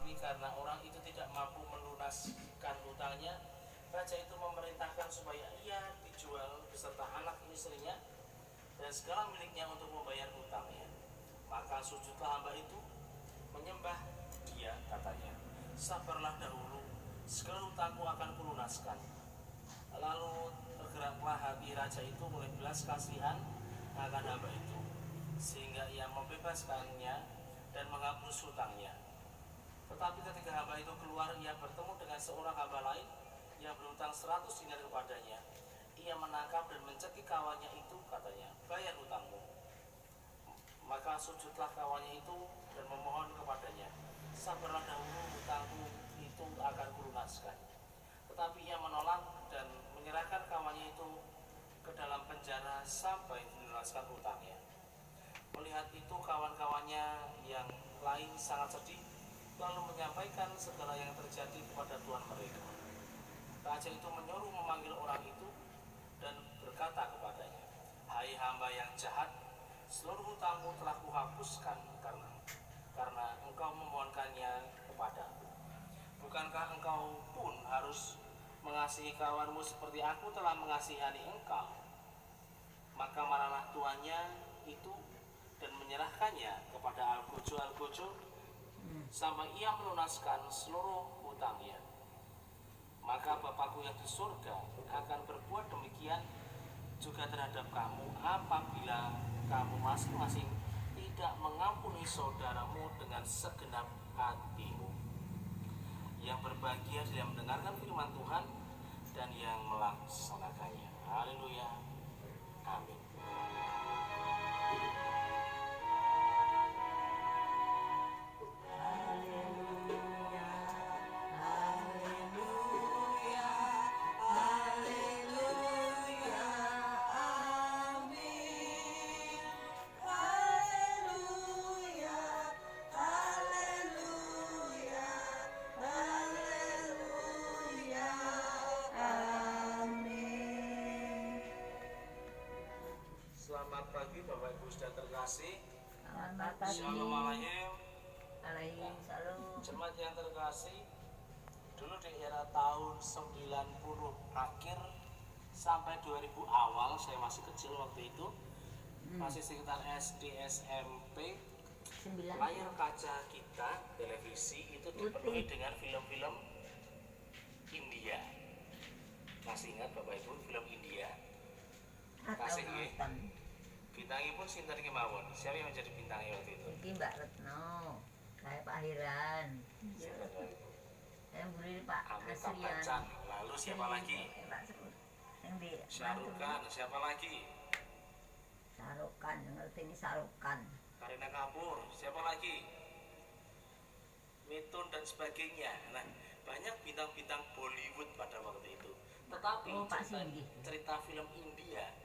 Tetapi karena orang itu tidak mampu melunaskan hutangnya, raja itu memerintahkan supaya ia dijual beserta anak istrinya dan segala miliknya untuk membayar hutangnya. Maka sujudlah hamba itu menyembah dia, katanya, sabarlah dahulu, segala hutangku akan kulunaskan. Lalu tergeraklah hati raja itu oleh belas kasihan akan hamba itu, sehingga ia membebaskannya dan menghapus hutangnya. Tetapi ketika hamba itu keluar, ia bertemu dengan seorang hamba lain yang berhutang 100 dinar kepadanya. Ia menangkap dan mencekik kawannya itu, katanya, bayar hutangmu. Maka sujudlah kawannya itu dan memohon kepadanya, sabarlah dahulu, hutangku itu akan kulunaskan. Tetapi ia menolak dan menyerahkan kawannya itu ke dalam penjara sampai dilunaskan hutangnya. Melihat itu kawan-kawannya yang lain sangat sedih, lalu menyampaikan segala yang terjadi kepada tuan mereka. Raja itu menyuruh memanggil orang itu dan berkata kepadanya, hai hamba yang jahat, seluruh hutangmu telah kuhapuskan karena engkau memohonkannya kepadaku. Bukankah engkau pun harus mengasihi kawanmu seperti aku telah mengasihani engkau? Maka marahlah tuannya itu dan menyerahkannya kepada algojo sampai ia melunaskan seluruh hutangnya. Maka Bapakku yang di surga akan berbuat demikian juga terhadap kamu apabila kamu masing-masing tidak mengampuni saudaramu dengan segenap hatimu. Yang berbahagia dia mendengarkan firman Tuhan dan yang melaksanakannya. Haleluya. Amin. Selamat pagi Bapak Ibu sudah terkasih. Selamat pagi. Shalom. Jemaat yang terkasih, dulu di era tahun 90 akhir sampai 2000 awal, saya masih kecil waktu itu, masih sekitar SD SMP, layar kaca kita televisi itu dipenuhi dengan film-film India. Masih ingat Bapak Ibu film India? Kasih ya. Bintangnya pun sinten kemawon. Siapa yang menjadi bintangnya waktu itu? Iki Mbak Retno, kayak Pak Hiran. Saya beri Pak Asrian. Lalu siapa lagi? Syarukan. Siapa lagi? Sarukan, ngerti ini Sarukan. Kareena Kapoor. Siapa lagi? Mitun dan sebagainya. Nah, banyak bintang-bintang Bollywood pada waktu itu. Tetapi cerita film India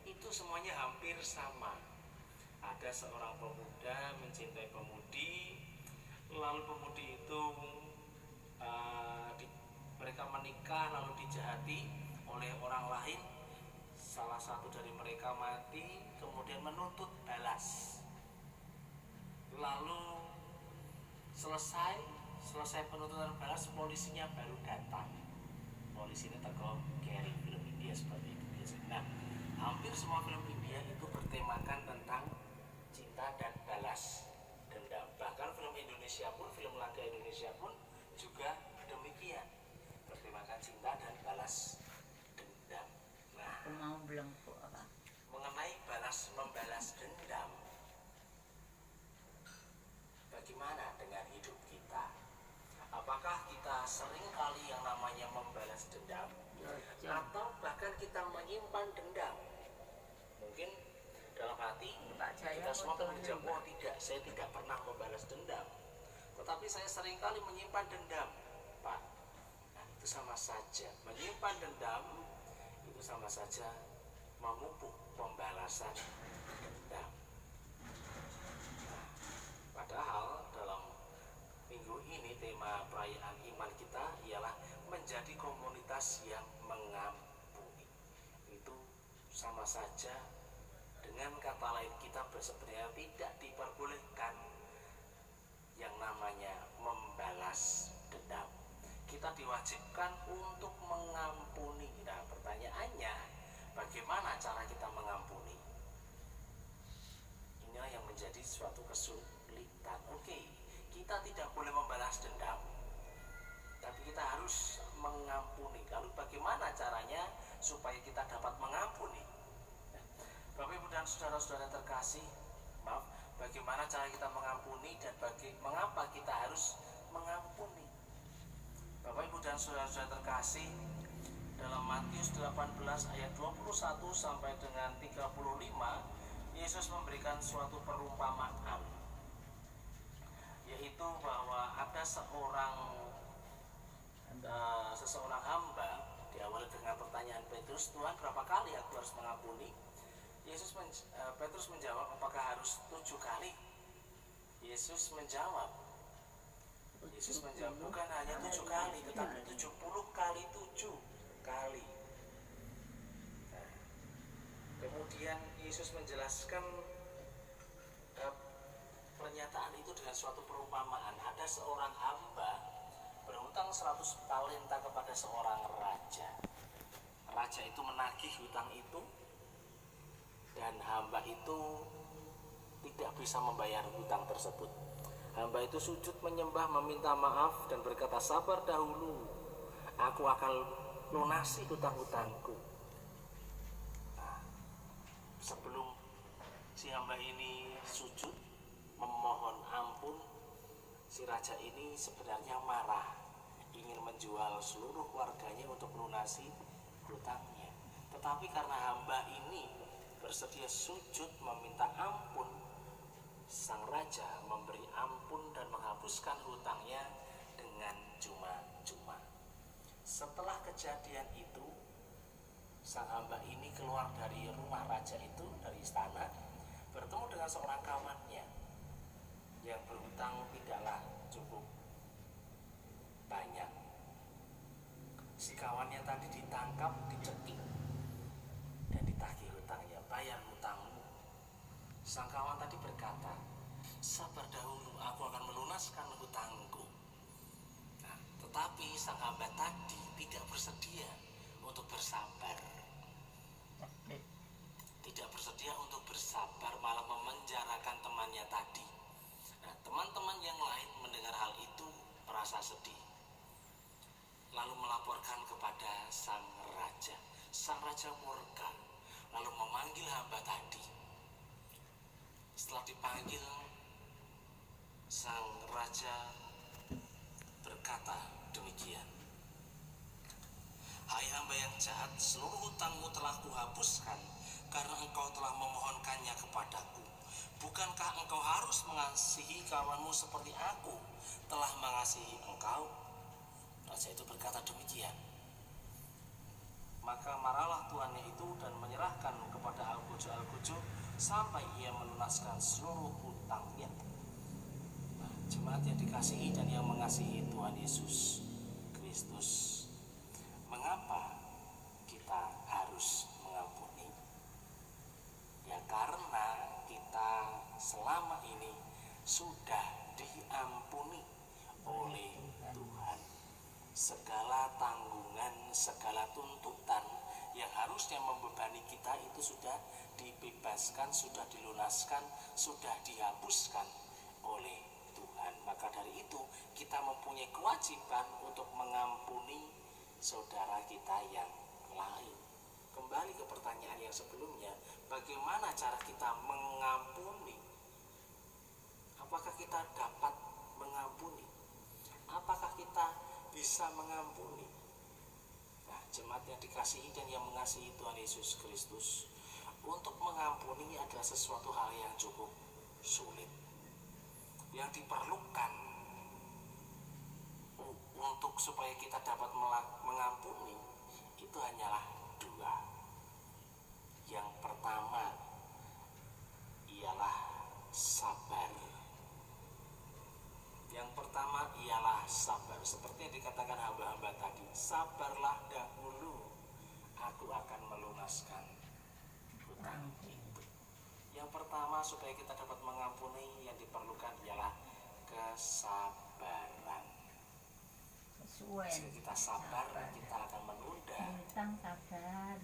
itu semuanya hampir sama. Ada seorang pemuda mencintai pemudi, lalu pemudi itu mereka menikah lalu dijahati oleh orang lain. Salah satu dari mereka mati, kemudian menuntut balas. Lalu selesai penuntutan balas, polisinya baru datang. Polisinya teko Kerry, film India seperti itu biasanya. Nah, hampir semua film India itu bertemakan tentang cinta dan balas dendam. Bahkan film Indonesia pun, film laga Indonesia pun juga demikian, bertemakan cinta dan balas dendam. Nah, mau belengkuk apa? Mengenai membalas dendam, bagaimana dengan hidup kita? Apakah kita sering kali yang namanya membalas dendam? Atau bahkan kita menyimpan dendam? Mungkin dalam hati kita semua akan menjawab, oh tidak, saya tidak pernah membalas dendam. Tetapi saya seringkali menyimpan dendam, Pak. Nah, itu sama saja. Menyimpan dendam itu sama saja memupuk pembalasan dendam. Nah, padahal dalam minggu ini tema perayaan iman kita ialah menjadi komunitas yang mengampuni. Itu sama saja dengan kata lain kita sebenarnya tidak diperbolehkan yang namanya membalas kita diwajibkan untuk mengampuni. Nah, pertanyaannya, bagaimana cara kita mengampuni? Inilah yang menjadi suatu kesulitan. Oke, kita tidak boleh membalas dendam, tapi kita harus mengampuni. Lalu bagaimana caranya supaya kita dapat mengampuni? Nah, Bapak Ibu dan saudara-saudara terkasih, bagaimana cara kita mengampuni dan mengapa kita harus mengampuni? Bapak Ibu dan saudara-saudara terkasih, dalam Matius 18 ayat 21 sampai dengan 35, Yesus memberikan suatu perumpamaan, yaitu bahwa ada seseorang hamba. Diawali dengan pertanyaan Petrus, Tuhan, berapa kali aku harus mengampuni? Petrus menjawab, apakah harus 7 kali? Yesus menjawab, bukan hanya 7 kali, tetapi 70 kali 7 kali. Nah, kemudian Yesus menjelaskan pernyataan itu dengan suatu perumpamaan. Ada seorang hamba berhutang 100 talenta kepada seorang raja. Raja itu menagih hutang itu, dan hamba itu tidak bisa membayar hutang tersebut. Hamba itu sujud menyembah, meminta maaf dan berkata, sabar dahulu, aku akan lunasi hutang-hutangku. Nah, sebelum si hamba ini sujud memohon ampun, si raja ini sebenarnya marah, ingin menjual seluruh warganya untuk melunasi hutangnya. Tetapi karena hamba ini bersedia sujud meminta ampun, sang raja memberi ampun dan menghapuskan hutangnya dengan cuma-cuma. Setelah kejadian itu, sang hamba ini keluar dari rumah raja itu, dari istana, bertemu dengan seorang kawannya yang berhutang tidaklah cukup banyak. Si kawannya tadi ditangkap, dicekik, dan ditagih hutangnya, bayar hutangmu. Sang kawan tadi berkata, sabar dahulu, aku akan melunaskan hutangku. Nah, tetapi sang hamba tadi tidak bersedia untuk bersabar. Tidak bersedia untuk bersabar, malah memenjarakan temannya tadi. Nah, teman-teman yang lain mendengar hal itu merasa sedih, lalu melaporkan kepada sang raja. Sang raja murka, lalu memanggil hamba tadi. Setelah dipanggil, sang raja berkata demikian, hai hamba yang jahat, seluruh hutangmu telah kuhapuskan karena engkau telah memohonkannya kepadaku. Bukankah engkau harus mengasihi kawanmu seperti aku telah mengasihi engkau? Raja itu berkata demikian. Maka marahlah tuannya itu dan menyerahkan kepada Algojo sampai ia melunaskan seluruh hutangnya. Nah, jemaat yang dikasihi dan yang mengasihi Tuhan Yesus Kristus, mengapa kita harus mengampuni? Ya karena kita selama ini sudah diampuni oleh Tuhan. Segala tanggungan, segala tuntutan yang harusnya membebani kita itu sudah dibebaskan, sudah dilunaskan, sudah dihapuskan oleh Tuhan. Maka dari itu kita mempunyai kewajiban untuk mengampuni saudara kita yang lain. Kembali ke pertanyaan yang sebelumnya, bagaimana cara kita mengampuni? Apakah kita dapat mengampuni? Apakah kita bisa mengampuni? Nah, jemaat yang dikasihi dan yang mengasihi Tuhan Yesus Kristus, untuk mengampuni adalah sesuatu hal yang cukup sulit. Yang diperlukan untuk supaya kita dapat mengampuni itu hanyalah 2. Yang pertama ialah sabar. Yang pertama ialah sabar. Seperti yang dikatakan hamba-hamba tadi, sabarlah dahulu, aku akan melunaskan hutang itu. Yang pertama, supaya kita dapat mengampuni, yang diperlukan ialah kesabaran. Kesuwen. kita sabar, kita akan menunda Utang sabar.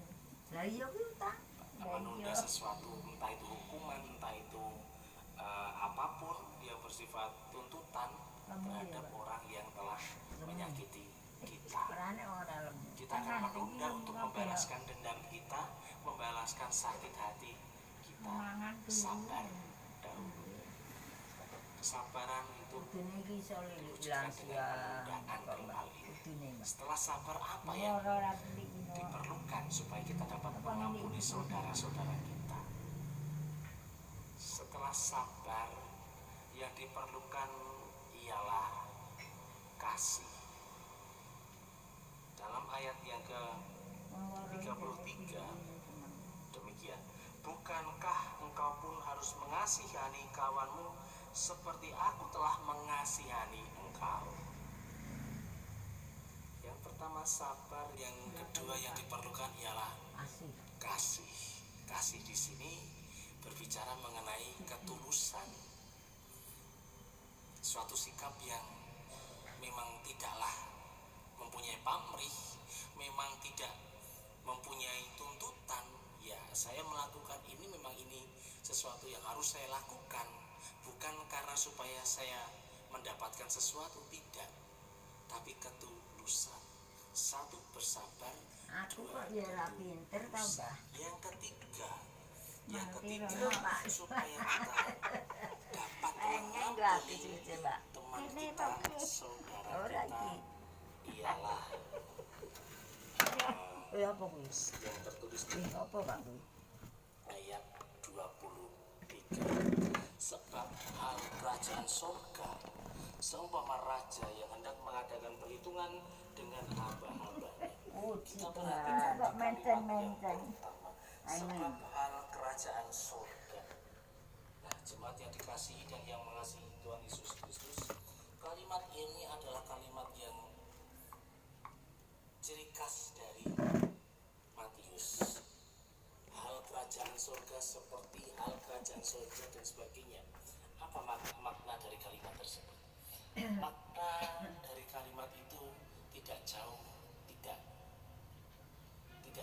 Lah iya kuwi utang. menunda sesuatu, entah itu hukuman, entah itu apapun yang bersifat tuntutan terhadap orang yang telah menyakiti kita. Perannya orang lemu. Kita akan menunda untuk membalaskan dendam kita, membalaskan sakit hati kita. Mangan dulu. Sabar dahulu. Kesabaran itu Kudune iki iso diwujudkan ilang dengan siang. penundaan dalam hal ini. Kudune Mas. Setelah sabar apa yang Loro ra beli ino. diperlukan supaya kita dapat mengampuni saudara-saudara kita? Setelah sabar, yang diperlukan ialah kasih. Dalam ayat yang ke-33 demikian, bukankah engkau pun harus mengasihani kawanmu seperti aku telah mengasihani engkau? Yang pertama sabar, yang kedua yang diperlukan ialah Asih. kasih. Kasih di sini berbicara mengenai ketulusan, suatu sikap yang memang tidaklah mempunyai pamrih, memang tidak mempunyai tuntutan. Ya, saya melakukan ini memang ini sesuatu yang harus saya lakukan, bukan karena supaya saya mendapatkan sesuatu, tidak, tapi ketulusan. Satu, bersabar. Aku Dua, kok ya ora pinter ta, Mbah. yang ketiga Ngerti supaya kita dapat Pengen mengampuni gratis iki, Mbak. teman Ini kita, pakai. saudara Ora kita, iki. ialah Ya apa kuwi? yang tertulis di Apa Pak kuwi? ayat 23. Sebab hal kerajaan surga seumpama raja yang hendak mengadakan perhitungan dengan hamba-hambanya. Oh, Kita gitu. perhatikan di Coba kalimat yang menteng-menteng. pertama. Amin. Sebab hal kerajaan surga. Nah, jemaat yang dikasihi dan yang mengasihi Tuhan Yesus Kristus, kalimat ini adalah kalimat yang ciri khas dari Matius. Hal kerajaan surga seperti hal kerajaan surga dan sebagainya. Apa makna dari kalimat tersebut? Makna dari kalimat itu tidak jauh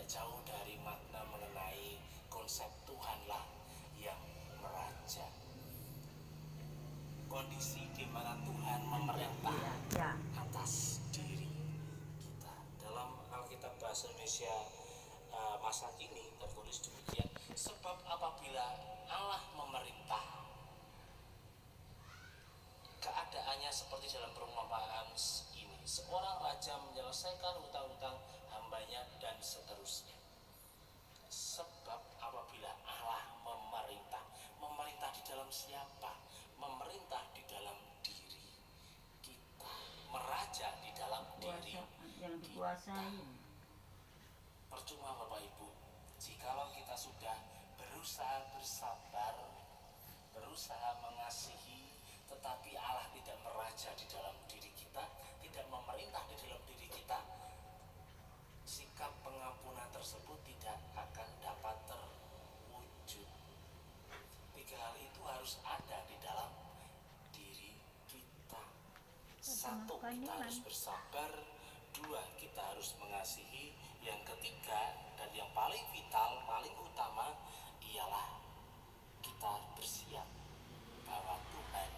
jauh dari makna mengenai konsep Tuhanlah yang meraja. Kondisi di mana Tuhan memerintah Ya. atas diri kita. Dalam Alkitab bahasa Indonesia masa kini tertulis demikian, sebab apabila Allah memerintah, keadaannya seperti dalam perumpamaan ini, seorang raja menyelesaikan hutang-hutang hambanya dan seterusnya. Sebab apabila Allah memerintah di dalam siapa? Memerintah di dalam diri kita, meraja di dalam diri Yang dikuasai. Percuma Bapak Ibu, jikalau kita sudah berusaha bersabar, berusaha mengasihi, tetapi Allah tidak meraja di dalam diri kita, tidak memerintah di dalam diri kita, sikap pengampunan tersebut tidak akan dapat terwujud. Tiga hal itu harus ada di dalam diri kita. Satu, kita harus bersabar. Dua, kita harus mengasihi. Yang ketiga dan yang paling vital, paling utama ialah kita bersiap bahwa Tuhan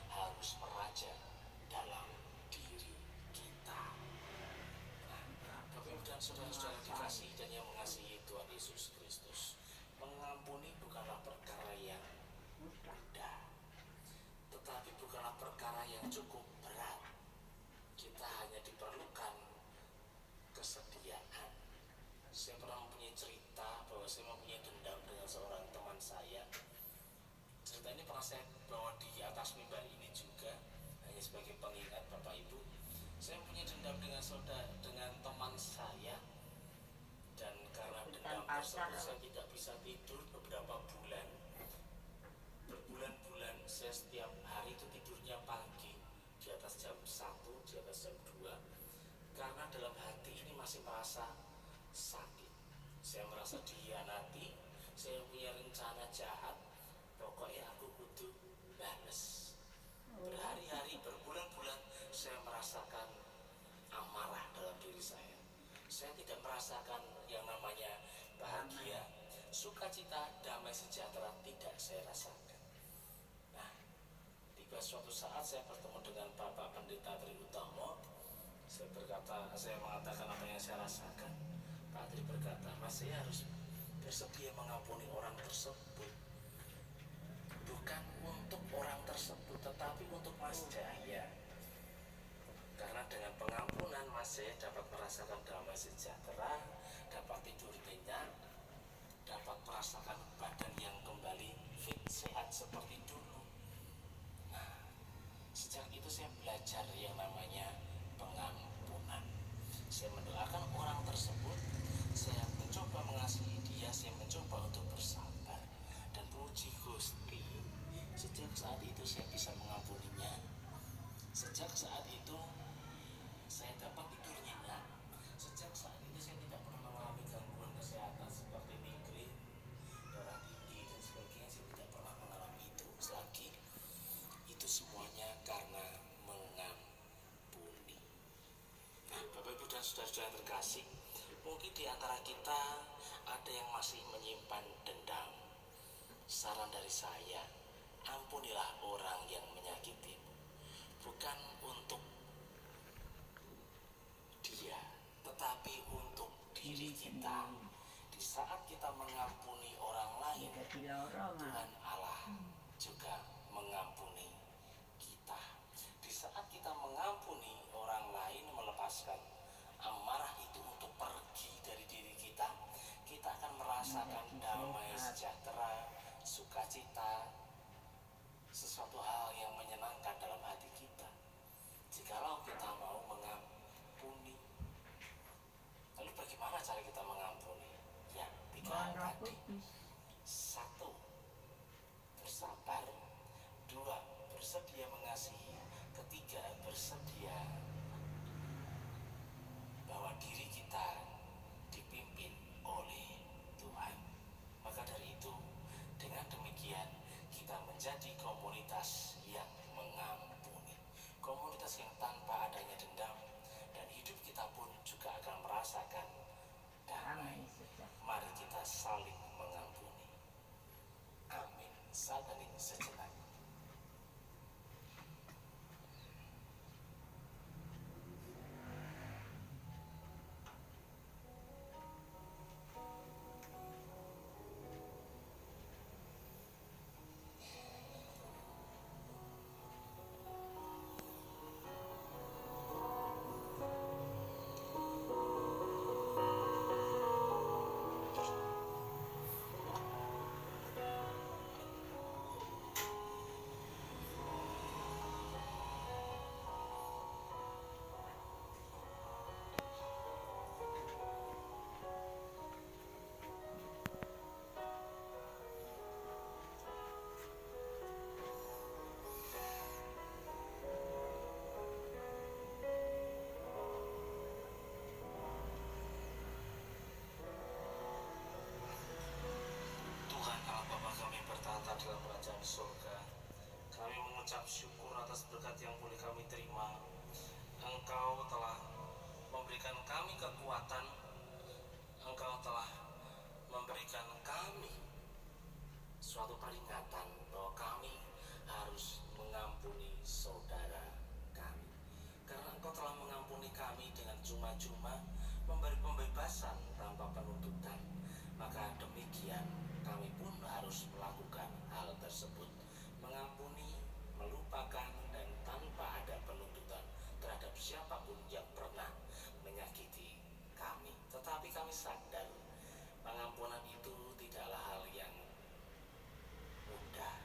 harus meraja dalam diri kita. Bapak Ibu dan saudara-saudara dikasihi dan yang mengasihi Tuhan Yesus Kristus, mengampuni bukanlah perkara yang mudah, tetapi bukanlah perkara yang cukup berat. Kita hanya diperlukan kesediaan. Saya pernah mempunyai cerita bahwa saya mempunyai dendam dengan seorang teman saya. Cerita ini pernah saya bawa di atas mimbar ini juga, hanya sebagai pengingat Bapak Ibu. Saya mempunyai dendam dengan teman saya, dan karena dendam tersebut saya tidak bisa tidur beberapa bulan. Berbulan-bulan saya setiap hari itu tidurnya pagi, di atas jam 1, di atas jam 2, karena dalam hati ini masih merasa sakit. Saya merasa dihianati, saya punya rencana jahat, pokoknya aku kudu bales. Berhari-hari, berbulan-bulan saya merasakan amarah dalam diri saya tidak merasakan yang namanya bahagia, sukacita, damai sejahtera tidak saya rasakan. Nah, tiba suatu saat saya bertemu dengan Bapak Pendeta Tri Utomo. Saya mengatakan apa yang saya rasakan. Pak Tri berkata, Mas, saya harus bersedia mengampuni orang tersebut, bukan untuk orang tersebut, tetapi untuk Mas Jaya. Karena dengan pengampunan Mas Jaya dapat merasakan damai sejahtera, dapat tidur nyenyak, dapat merasakan badan yang kembali fit, sehat seperti dulu. Nah, sejak itu saya belajar yang namanya pengampunan. Saya mendoakan orang tersebut, saya mencoba mengasihi dia, saya mencoba untuk bersabar. Dan puji Gusti, sejak saat itu saya bisa mengampuninya. Sejak saat itu saya dapat tidur nyenyak. Sejak saat itu saya tidak pernah mengalami gangguan kesehatan seperti migrain, darah tinggi dan sebagainya. Saya tidak pernah mengalami itu lagi. Itu semuanya karena mengampuni. Nah, Bapak Ibu dan saudara-saudara yang terkasih, mungkin di antara kita ada yang masih menyimpan dendam. Saran dari saya, ampunilah orang yang menyakitimu, bukan untuk dia, tetapi untuk diri kita. Di saat kita mengampuni orang lain, Jadi lorong Tuhan Allah juga mengampuni kita. Di saat kita mengampuni orang lain, melepaskan amarah itu untuk pergi dari diri kita, kita akan merasakan damai sejahtera, sukacita, sesuatu hal yang menyenangkan dalam hati kita. Jikalau kita mau mengampuni. Lalu bagaimana cara kita mengampuni? Ya, 3 hal tadi. 1, bersabar. 2, bersedia mengasihi. 3, bersedia bahwa diri kita dipimpin oleh Tuhan. Maka dari itu, dengan demikian kita menjadi komunitas yang mengampuni, komunitas yang tanpa adanya dendam, dan hidup kita pun juga akan merasakan damai. Mari kita saling mengampuni. Amin. Saat hening sejenak. Tuhan Allah Bapa kami bertata dalam kerajaan surga. Kami mengucap syukur atas berkat yang boleh kami terima. Engkau telah memberikan kami kekuatan. Engkau telah memberikan kami suatu peringatan bahwa kami harus mengampuni saudara kami. Karena Engkau telah mengampuni kami dengan cuma-cuma, memberi pembebasan tanpa penuntutan. Maka demikian kami pun harus melakukan hal tersebut, mengampuni, melupakan, dan tanpa ada penuntutan terhadap siapapun yang pernah menyakiti kami. Tetapi kami sadar pengampunan itu tidaklah hal yang mudah.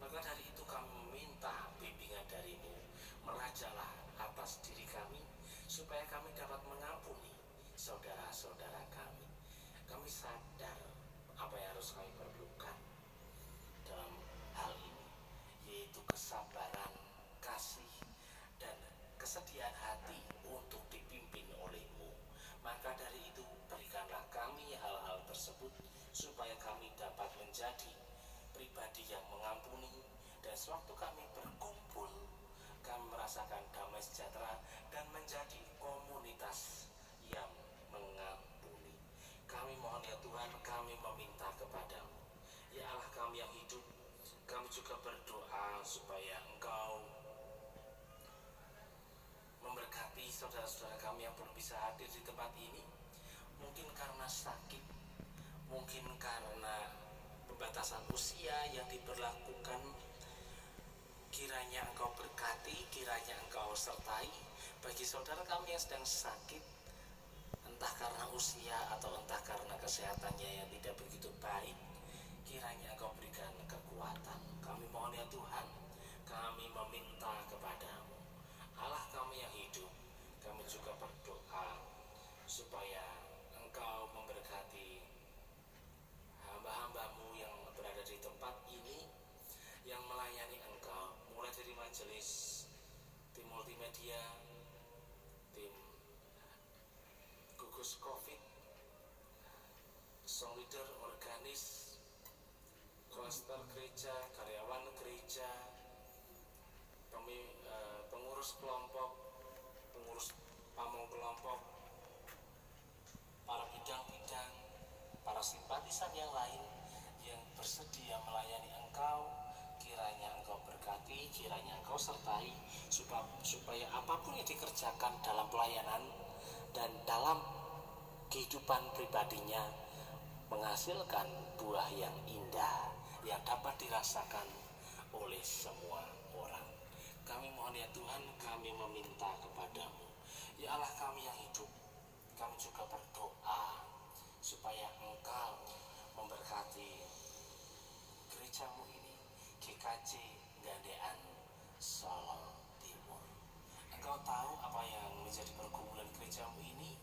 Maka dari itu kami meminta bimbingan darimu, merajalah atas diri kami, supaya kami dapat mengampuni saudara-saudara kami. Kami sadar apa yang harus kami perlukan dalam hal ini, yaitu kesabaran, kasih, dan kesediaan hati untuk dipimpin olehmu. Maka dari itu berikanlah kami hal-hal tersebut, supaya kami dapat menjadi pribadi yang mengampuni, dan sewaktu kami berkumpul, kami merasakan damai sejahtera dan menjadi komunitas yang Tuhan, kami meminta kepadamu. Ya Allah kami yang hidup, kami juga berdoa supaya Engkau memberkati saudara-saudara kami yang belum bisa hadir di tempat ini. Mungkin karena sakit, mungkin karena pembatasan usia yang diberlakukan. Kiranya Engkau berkati, kiranya Engkau sertai bagi saudara kami yang sedang sakit, entah karena usia atau entah karena kesehatannya yang tidak begitu baik. Kiranya Engkau berikan kekuatan. Kami mohon ya Tuhan, kami meminta kepadamu. Allah kami yang hidup, kami juga berdoa supaya Engkau memberkati hamba-hambamu yang berada di tempat ini, yang melayani Engkau, mulai dari majelis, tim multimedia, tim gugus COVID, song leader, organis, klaster gereja, karyawan gereja, pengurus kelompok, pengurus pamong kelompok, para bidang-bidang, para simpatisan yang lain yang bersedia melayani Engkau. Kiranya Engkau berkati, kiranya Engkau sertai, supaya apapun yang dikerjakan dalam pelayanan dan dalam kehidupan pribadinya menghasilkan buah yang indah yang dapat dirasakan oleh semua orang. Kami mohon ya Tuhan, kami meminta kepadamu. Ya Allah kami yang hidup, kami juga berdoa supaya Engkau memberkati gerejamu ini, GKJ Gandean Solo Timur. Engkau tahu apa yang menjadi pergumulan gerejamu ini.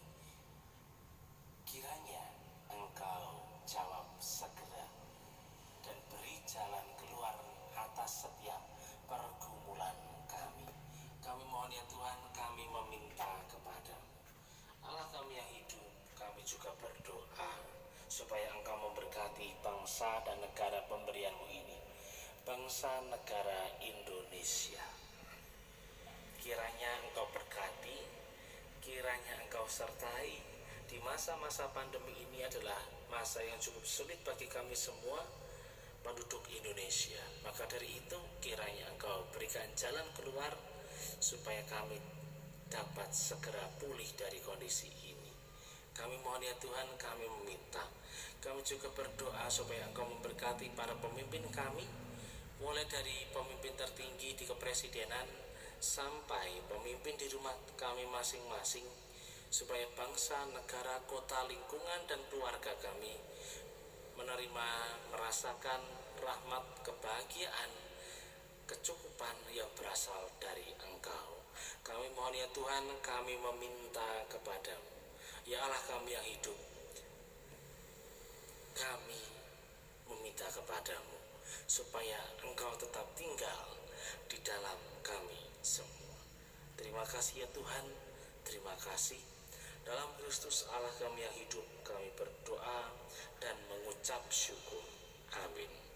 Kiranya Engkau jawab segera dan beri jalan keluar atas setiap pergumulan kami. Kami mohon ya Tuhan, kami meminta kepadamu. Allah kami yang hidup, kami juga berdoa supaya Engkau memberkati bangsa dan negara pemberianmu ini, bangsa negara Indonesia. Kiranya Engkau berkati, kiranya Engkau sertai. Di masa-masa pandemi ini adalah masa yang cukup sulit bagi kami semua penduduk Indonesia. Maka dari itu kiranya Engkau berikan jalan keluar supaya kami dapat segera pulih dari kondisi ini. Kami mohon ya Tuhan, kami meminta. Kami juga berdoa supaya Engkau memberkati para pemimpin kami, mulai dari pemimpin tertinggi di kepresidenan sampai pemimpin di rumah kami masing-masing, supaya bangsa, negara, kota, lingkungan, dan keluarga kami menerima, merasakan rahmat, kebahagiaan, kecukupan yang berasal dari Engkau. Kami mohon ya Tuhan, kami meminta kepadamu. Ya Allah kami yang hidup, kami meminta kepadamu supaya Engkau tetap tinggal di dalam kami semua. Terima kasih ya Tuhan, terima kasih. Dalam Kristus Allah kami yang hidup, kami berdoa dan mengucap syukur. Amin.